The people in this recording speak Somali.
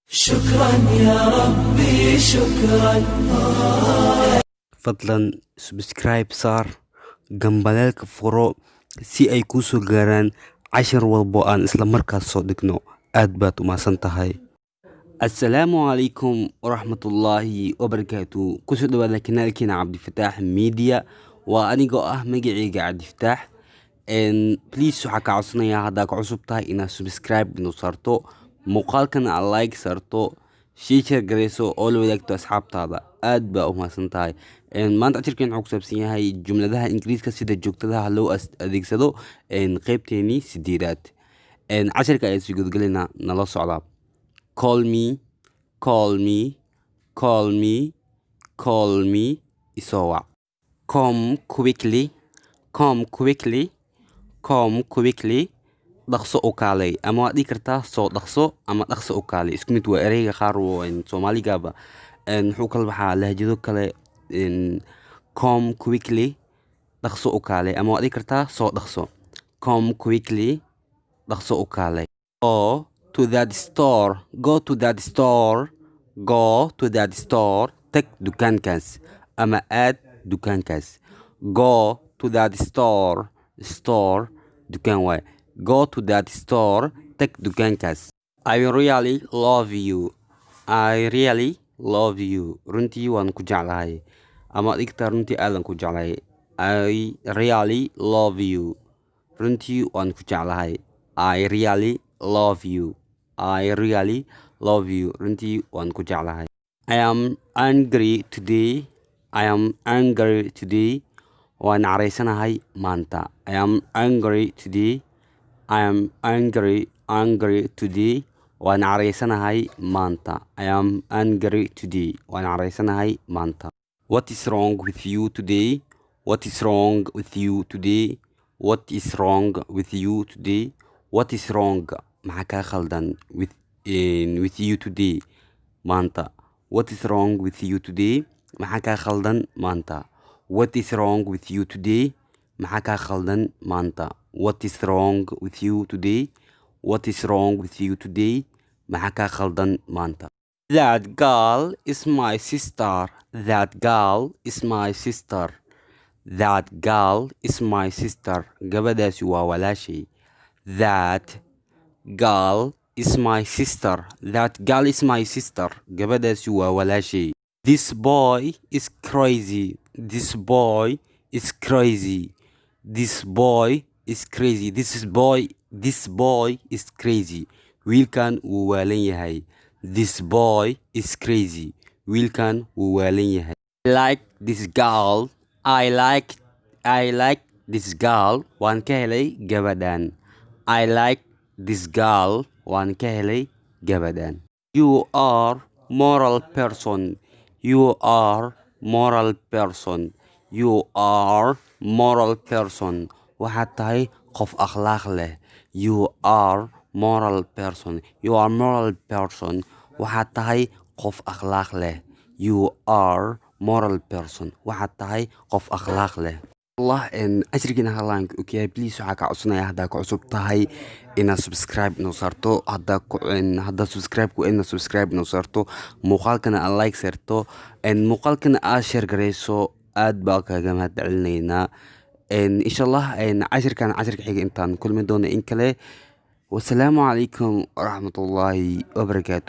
شكرا يا ربي شكرا. fadlan subscribe saar gambaleelka furo si ay kuu soo gaaraan cashar walbo aan isla markaas soo dhigno. aad baad u mahadsan tahay. assalaamu calaykum waraxmatullaahi wabarakaatu. kusoo dhawaada kanaalkeena cabdifataax media. waa anigoo ah magacayga cabdifataax. please waxaa kaa codsanayaa haddaa ka cusub tahay inaad subscribe inuu saarto, muuqaalkana aad like saarto, share gareyso oo la wadaagto asxaabtaada. aad baa u mahadsan tahay. maanta cashirkeen wuxuu ku saabsan yahay jumladaha ingiriiska sida joogtadaha loo adeegsado qeybteenii 8aad. cashirka ayaan sii gudagalaynaa, nala socdaa. call me, call me, call me, call me, isoo wac. come quickly, come quickly, come quickly, dhaqso u kaalay. ama waad dhihi kartaa soo dhaqso ama dhaqso u kaalay, isku mid waa ereyga qaar soomaaligaba wuxuu kala baxaa lahjado kale. come quickly, dhaqso u kaalay, ama waad dhihi kartaa soo dhaqso. come quickly, dhaqso u kaalay. go to that store, go to that store, go to that store, tag dukaankaas ama aad dukaankaas. go to that store, store dukaan waay. go to that store, tag dukaankaas. I really love you, I really love you, runtii waan ku jeclahay. ama dhigta runtii aadan ku jeclahay. I really love you, runtii waan ku jeclahay. I really love you, I really love you, runtii waan ku jeclahay. I am angry today, I am angry today, waan caraysanahay maanta. I am angry today, I am angry, angry today, waan caraysanahay maanta. I am angry today, waan caraysanahay maanta. What is wrong with you today? What is wrong with you today? What is wrong with you today? What is wrong? maxaa kaa khaldan with you today? maanta. What is wrong with you today? maxaa kaa khaldan maanta. What is wrong with you today? maxaa kaa khaldan maanta. What is wrong with you today? What is wrong with you today? maxaa kaa khaldan maanta. That girl is my sister, that girl is my sister, that girl is my sister, gabadhaasi waa walaashay. That girl is my sister, that girl is my sister, gabadhaasi waa walaashay. This boy is crazy, this boy is crazy, this boy is crazy, this boy is crazy, wiilkan wuu waalan yahay. This boy is crazy, wiilkan wuu waalan yahay. I like this girl, I like this girl, waan ka helay gabadhan. I like this girl, waan ka helay gabadhan. You are moral person, you are moral person, you are moral person, waxaad tahay qof akhlaaq leh. You are moral person, you are moral person, waxaad tahay qof akhlaaq leh. You are moral person, waxaad tahay qof akhlaaq leh. allah cashirkiina halaan okay, please waxaa kaa codsanaya haddaa ka cusub tahay inaad subscribe inoo saarto. haddaa subscribe ku inaad subscribe inoo saarto, muuqaalkana aad like saarto, muuqaalkana aad share gareyso. aad baa kaaga mahad celinaynaa. insha allah cashirka xiga intaan kulmi doono in kale. wasalaamu calaykum waraxmatullaahi wabarakaatu.